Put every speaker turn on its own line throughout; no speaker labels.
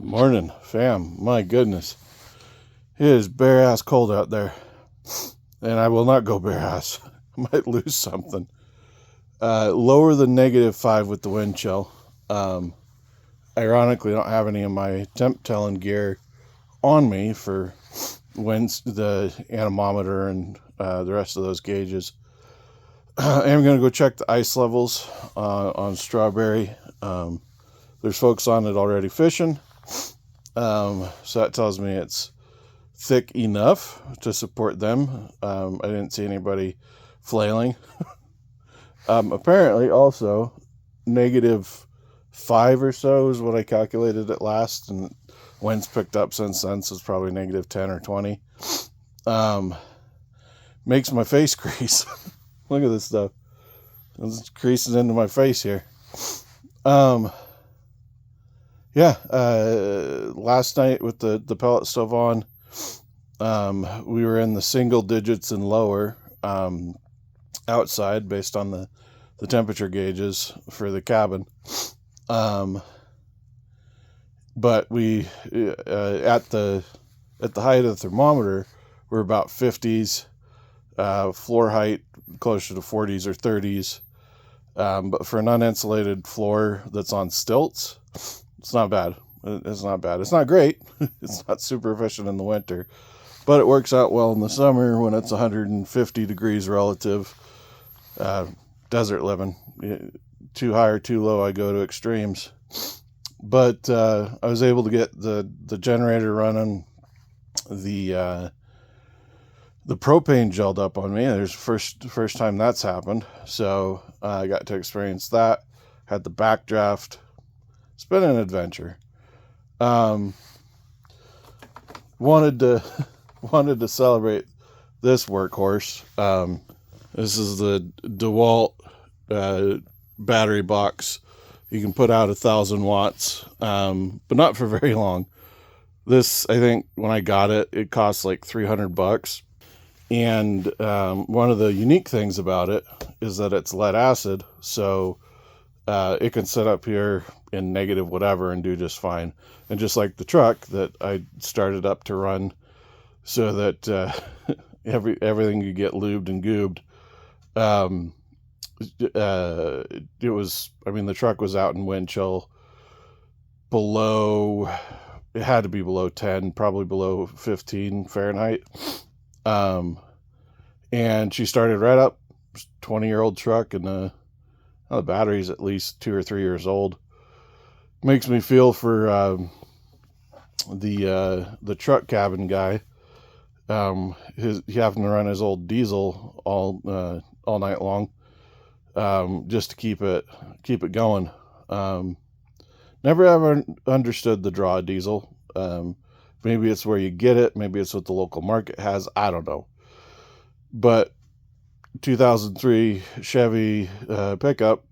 Morning, fam. My goodness. It is bare ass cold out there. And I will not go bare ass. I might lose something. Lower than -5 with the wind chill. Ironically, I don't have any of my temp telling gear on me for winds, the anemometer and the rest of those gauges. I am going to go check the ice levels on Strawberry. There's folks on it already fishing. So that tells me it's thick enough to support them. I didn't see anybody flailing. Apparently also -5 or so is what I calculated at last, and winds picked up since then, so it's probably -10 or 20. Makes my face crease. Look at this stuff. It's creasing into my face here. Last night with the pellet stove on, we were in the single digits and lower outside based on the temperature gauges for the cabin. But we at the height of the thermometer, we're about 50s, floor height closer to 40s or 30s. But for an uninsulated floor that's on stilts, it's not bad. It's not bad. It's not great. It's not super efficient in the winter, but it works out well in the summer when it's 150 degrees relative. Desert living. Too high or too low, I go to extremes. But I was able to get the generator running. The propane gelled up on me. There's first time that's happened. So I got to experience that. Had the backdraft. It's been an adventure. Wanted to celebrate this workhorse. This is the DeWalt battery box. You can put out 1,000 watts, but not for very long. This, I think, when I got it, it cost like $300. And one of the unique things about it is that it's lead acid, so it can sit up here in negative whatever and do just fine. And just like the truck that I started up to run so that everything could get lubed and goobed. The truck was out in wind chill below, it had to be below 10, probably below 15 Fahrenheit. And she started right up. 20-year-old truck, and the battery's at least 2 or 3 years old. Makes me feel for the truck cabin guy. He happened to run his old diesel all night long, just to keep it going. Never ever understood the draw of diesel. Maybe it's where you get it. Maybe it's what the local market has. I don't know. But 2003 Chevy pickup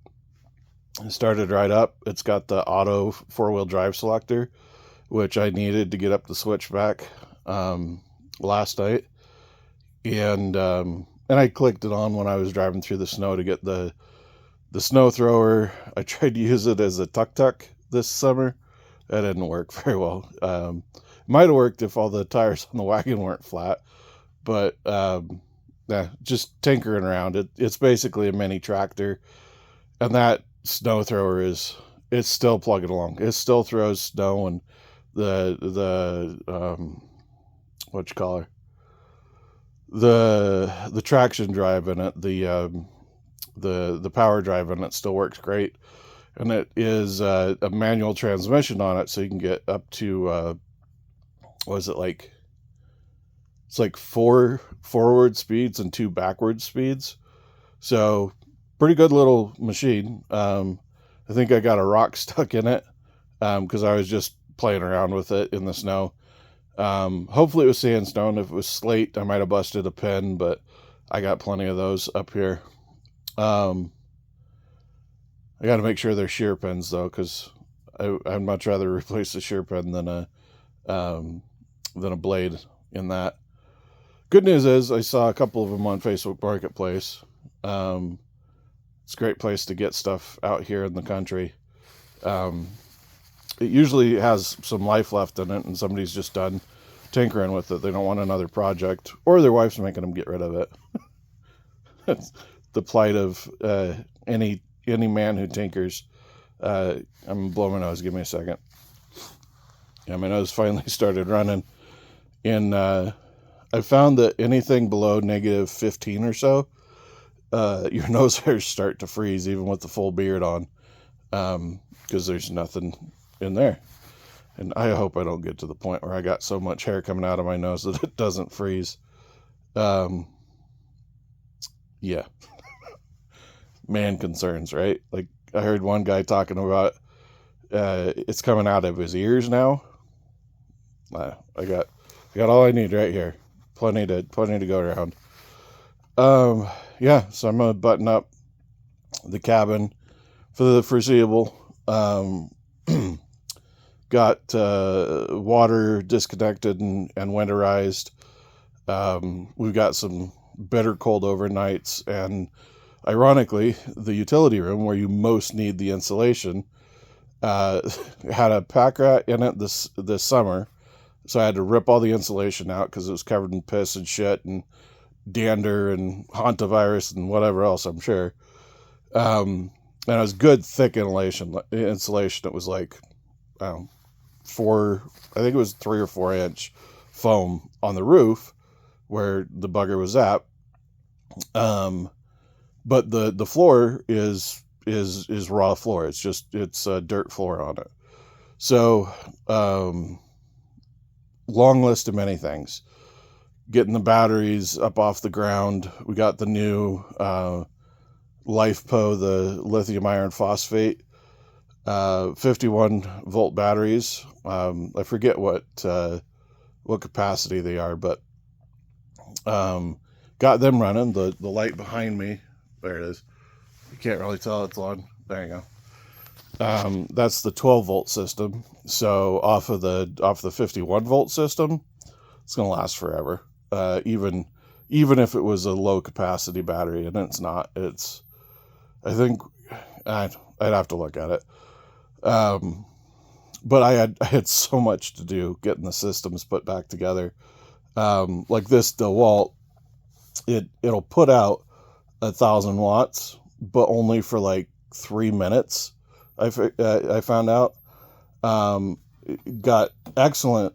started right up. It's got the auto 4-wheel drive selector, which I needed to get up the switchback last night, and I clicked it on when I was driving through the snow to get the snow thrower. I tried to use it as a tuk-tuk this summer. That didn't work very well. Might have worked if all the tires on the wagon weren't flat, but just tinkering around. It's basically a mini tractor, and that snow thrower it's still plugging along. It still throws snow, and the traction drive in it, the power drive in it still works great, and it is a manual transmission on it, so you can get up to it's like 4 forward speeds and 2 backward speeds. So pretty good little machine. I think I got a rock stuck in it because I was just playing around with it in the snow. Hopefully it was sandstone. If it was slate, I might have busted a pin, but I got plenty of those up here. I got to make sure they're shear pins though, because I'd much rather replace a shear pin than a blade in that. Good news is I saw a couple of them on Facebook Marketplace. It's a great place to get stuff out here in the country. it usually has some life left in it, and somebody's just done tinkering with it. They don't want another project, or their wife's making them get rid of it. It's the plight of any man who tinkers. I'm blowing my nose. Give me a second. Yeah, my nose finally started running. And I found that anything below negative 15 or so, your nose hairs start to freeze, even with the full beard on, because there's nothing in there. And I hope I don't get to the point where I got so much hair coming out of my nose that it doesn't freeze. Yeah. Man concerns, right? Like, I heard one guy talking about it's coming out of his ears now. I got all I need right here. Plenty to go around. Yeah, so I'm gonna button up the cabin for the foreseeable. Got water disconnected and winterized. We've got some bitter cold overnights, and ironically, the utility room where you most need the insulation had a pack rat in it this summer, so I had to rip all the insulation out because it was covered in piss and shit and dander and hantavirus and whatever else, I'm sure. And it was good thick insulation. It was like I think it was 3 or 4 inch foam on the roof where the bugger was at. But the floor is raw floor. It's a dirt floor on it. So, long list of many things. Getting the batteries up off the ground. We got the new LifePo, the lithium iron phosphate, 51 volt batteries. I forget what capacity they are, but got them running. The light behind me, there it is. You can't really tell it's on. There you go. That's the 12 volt system. So off the 51 volt system, it's gonna last forever. Even if it was a low capacity battery, and it's not. I think I'd have to look at it. But I had so much to do getting the systems put back together. Like this DeWalt, it'll put out 1,000 watts, but only for like 3 minutes. I found out. Got excellent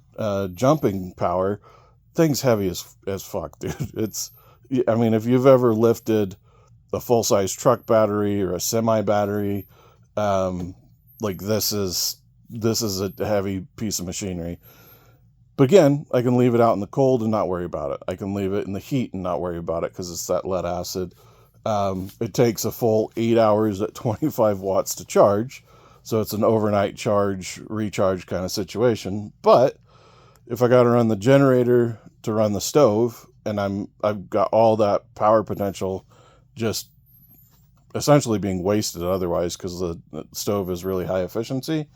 jumping power. Thing's heavy as fuck, dude. I mean, if you've ever lifted a full-size truck battery or a semi battery, like this is a heavy piece of machinery. But again, I can leave it out in the cold and not worry about it. I can leave it in the heat and not worry about it because it's that lead acid. It takes a full 8 hours at 25 watts to charge. So it's an overnight charge, recharge kind of situation. But if I got to run the generator to run the stove, and I've got all that power potential just essentially being wasted otherwise because the stove is really high efficiency,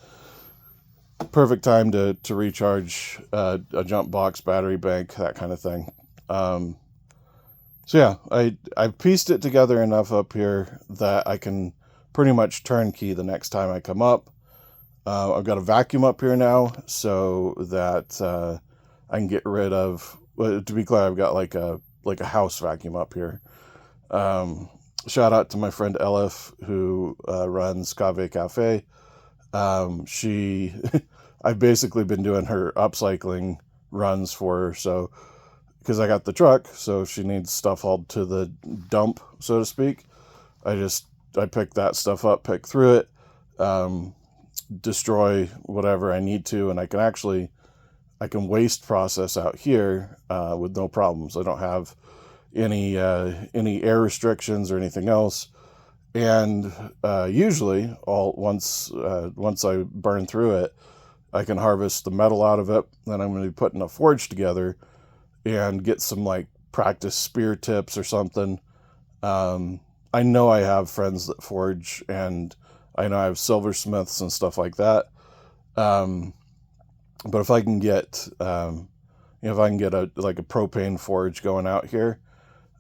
perfect time to recharge a jump box, battery bank, that kind of thing. So yeah, I've pieced it together enough up here that I can pretty much turnkey the next time I come up. I've got a vacuum up here now so that I can get rid of, to be clear, I've got like a house vacuum up here. Shout out to my friend Elif, who runs Cave Cafe. I've basically been doing her upcycling runs for her, so because I got the truck, so if she needs stuff hauled to the dump, so to speak, I pick that stuff up, pick through it, destroy whatever I need to, and I can waste process out here with no problems. I don't have any air restrictions or anything else, and usually once I burn through it, I can harvest the metal out of it. Then I'm going to be putting a forge together and get some like practice spear tips or something. I know I have friends that forge, and I know I have silversmiths and stuff like that. But if I can get, a propane forge going out here,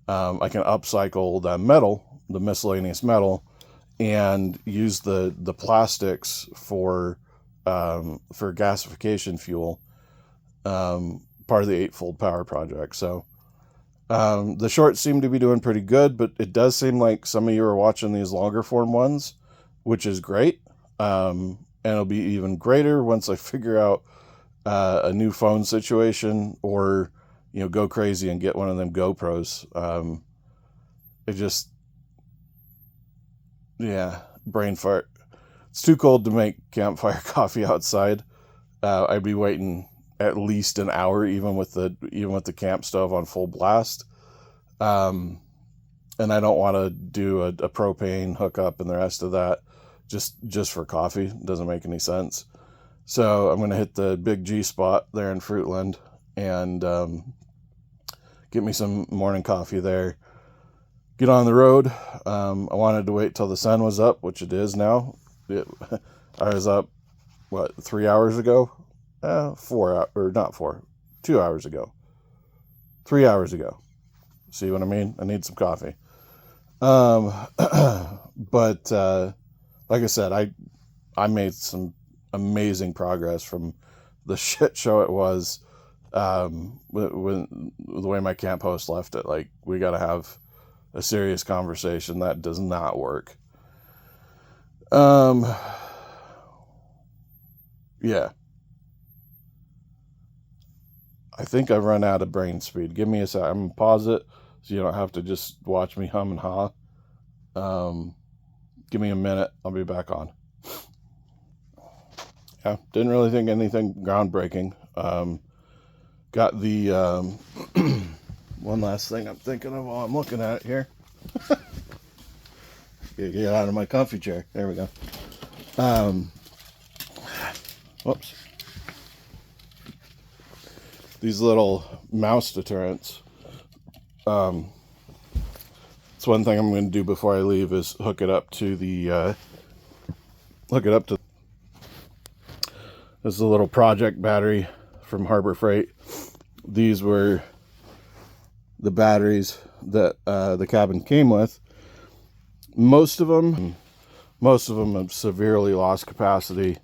I can upcycle the metal, the miscellaneous metal, and use the plastics for for gasification fuel, part of the Eightfold Power Project. So the shorts seem to be doing pretty good, but it does seem like some of you are watching these longer form ones, which is great. And it'll be even greater once I figure out a new phone situation, or go crazy and get one of them GoPros. It just, yeah, brain fart. It's too cold to make campfire coffee outside. I'd be waiting at least an hour, even with the camp stove on full blast. And I don't want to do a propane hookup and the rest of that just for coffee. It doesn't make any sense. So I'm going to hit the big G spot there in Fruitland and get me some morning coffee there. Get on the road. I wanted to wait till the sun was up, which it is now. I was up, 3 hours ago? 2 hours ago. 3 hours ago. See what I mean? I need some coffee. But like I said, I made some amazing progress from the shit show it was when the way my camp host left it. Like, we got to have a serious conversation. That does not work. Yeah. I think I've run out of brain speed. Give me a sec. I'm going to pause it so you don't have to just watch me hum and haw. Give me a minute. I'll be back on. Yeah, didn't really think anything groundbreaking. Got the one last thing I'm thinking of while I'm looking at it here. Get out of my comfy chair. There we go. Whoops. These little mouse deterrents. It's one thing I'm going to do before I leave is hook it up to this is a little project battery from Harbor Freight. These were the batteries that the cabin came with. Most of them have severely lost capacity.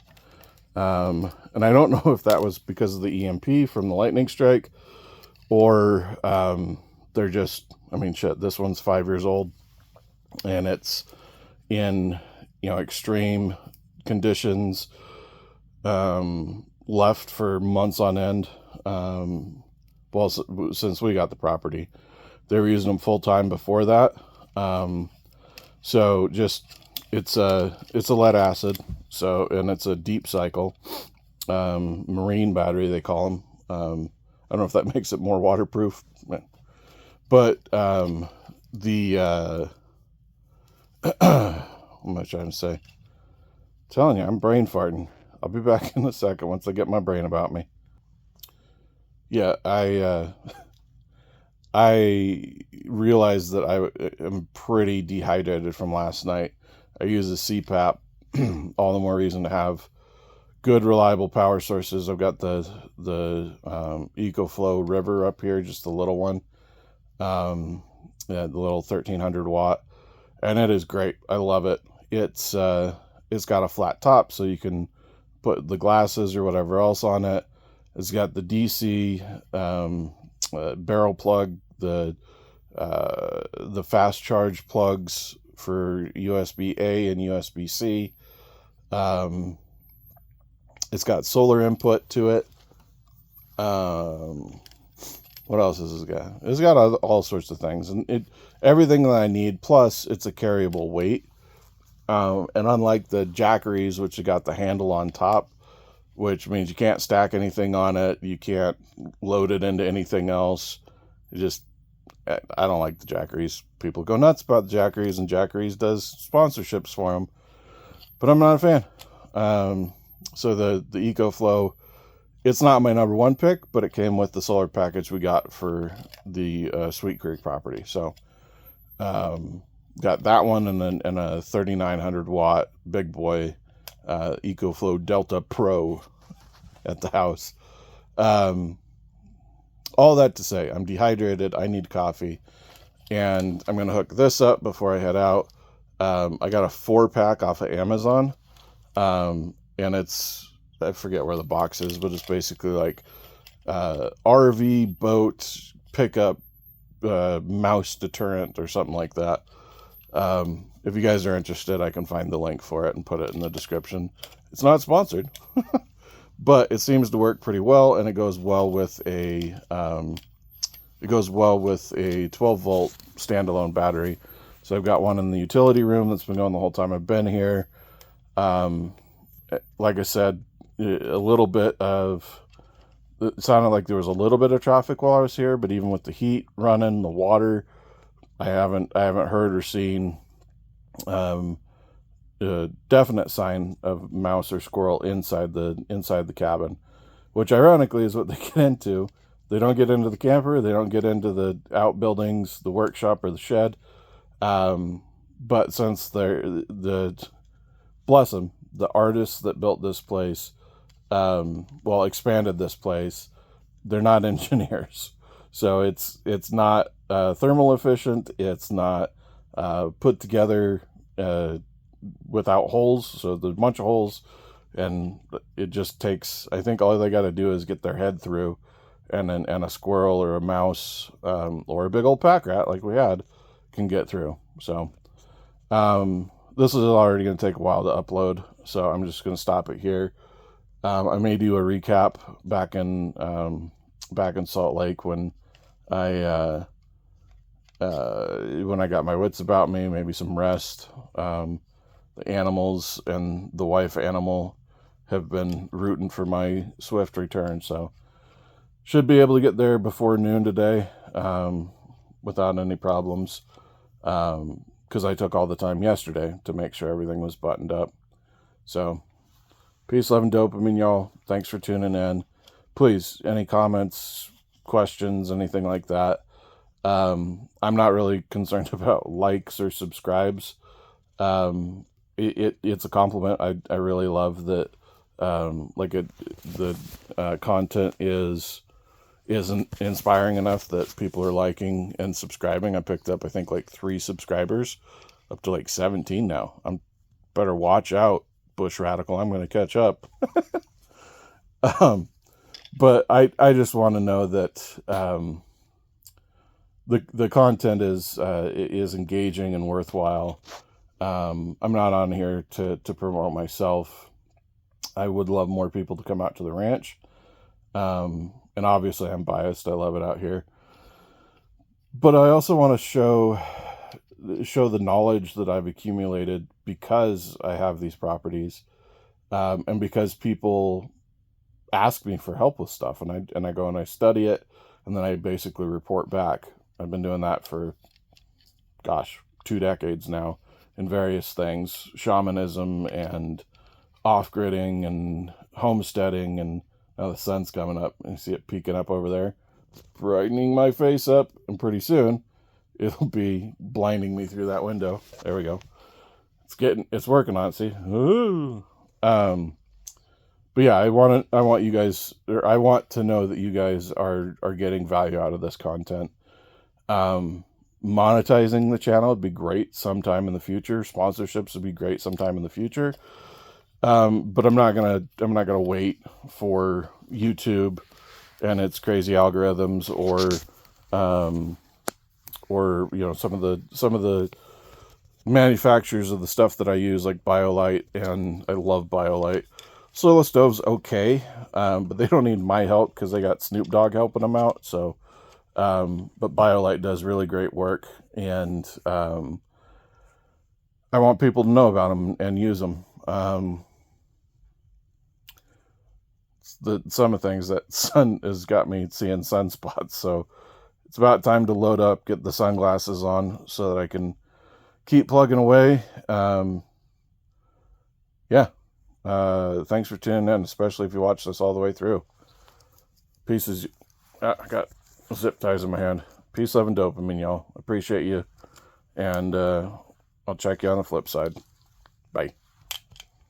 And I don't know if that was because of the EMP from the lightning strike, or they're just, shit, this one's 5 years old and it's in, extreme conditions, left for months on end. Since we got the property, they were using them full time before that. So just, it's a lead acid. So, and it's a deep cycle, marine battery, they call them. I don't know if that makes it more waterproof, but, what am I trying to say? I'm telling you, I'm brain farting. I'll be back in a second once I get my brain about me. Yeah, I realized that I am pretty dehydrated from last night. I use a CPAP. All the more reason to have good, reliable power sources. I've got the EcoFlow River up here, just the little one. The little 1300 watt, and it is great. I love it. It's got a flat top, so you can put the glasses or whatever else on it. It's got the DC barrel plug, the fast charge plugs for USB-A and USB-C. It's got solar input to it. What else has it got? It's got all sorts of things, and everything that I need. Plus, it's a carryable weight. And unlike the Jackeries, which have got the handle on top, which means you can't stack anything on it, you can't load it into anything else. I don't like the Jackeries. People go nuts about the Jackeries, and Jackeries does sponsorships for them, but I'm not a fan. So the EcoFlow, it's not my number one pick, but it came with the solar package we got for the Sweet Creek property. So got that one, and then a 3900 watt big boy EcoFlow Delta Pro at the house. All that to say, I'm dehydrated. I need coffee, and I'm going to hook this up before I head out. I got a 4-pack off of Amazon, and it's I forget where the box is, but it's basically like RV, boat, pickup, mouse deterrent or something like that. If you guys are interested, I can find the link for it and put it in the description. It's not sponsored, but it seems to work pretty well, and it goes well with a 12-volt standalone battery. So I've got one in the utility room that's been going the whole time I've been here. Like I said, it sounded like there was a little bit of traffic while I was here, but even with the heat running, the water, I haven't heard or seen a definite sign of mouse or squirrel inside the cabin, which ironically is what they get into. They don't get into the camper, they don't get into the outbuildings, the workshop or the shed. But since bless them, the artists that built this place, expanded this place, they're not engineers. So it's not thermal efficient. It's not put together without holes. So there's a bunch of holes, and it just takes, I think all they got to do is get their head through, and a squirrel or a mouse or a big old pack rat like we had can get through. So this is already going to take a while to upload, so I'm just going to stop it here. I may do a recap back in Salt Lake when I got my wits about me, maybe some rest. The animals and the wife animal have been rooting for my swift return, so should be able to get there before noon today without any problems, because I took all the time yesterday to make sure everything was buttoned up. So peace, love, and dopamine, y'all. Thanks for tuning in. Please, any comments, questions, anything like that. I'm not really concerned about likes or subscribes. It's a compliment. I really love that. The content is inspiring enough that people are liking and subscribing. I picked up, I think, like 3 subscribers, up to like 17 now. I'm better watch out, Bush Radical. I'm going to catch up. But I just want to know that the content is engaging and worthwhile. I'm not on here to promote myself. I would love more people to come out to the ranch. And obviously I'm biased. I love it out here. But I also want to show the knowledge that I've accumulated because I have these properties, and because people ask me for help with stuff, and I go and I study it, and then I basically report back. I've been doing that for 2 decades now in various things, shamanism and off-gridding and homesteading, and now the sun's coming up, and you see it peeking up over there, brightening my face up, and pretty soon it'll be blinding me through that window. There we go. It's working on it, see? Ooh. But yeah, I want you guys, or I want to know that you guys are getting value out of this content. Monetizing the channel would be great sometime in the future. Sponsorships would be great sometime in the future. But I'm not gonna wait for YouTube and its crazy algorithms, or some of the manufacturers of the stuff that I use, like BioLite, and I love BioLite. Solar Stove's okay, but they don't need my help because they got Snoop Dogg helping them out. So, but BioLite does really great work, and I want people to know about them and use them. Some of the things that sun has got me seeing sunspots, so it's about time to load up, get the sunglasses on so that I can keep plugging away. Thanks for tuning in, especially if you watch this all the way through. Pieces. I got zip ties in my hand. Peace, love, and dopamine, y'all. Appreciate you, and I'll check you on the flip side. Bye.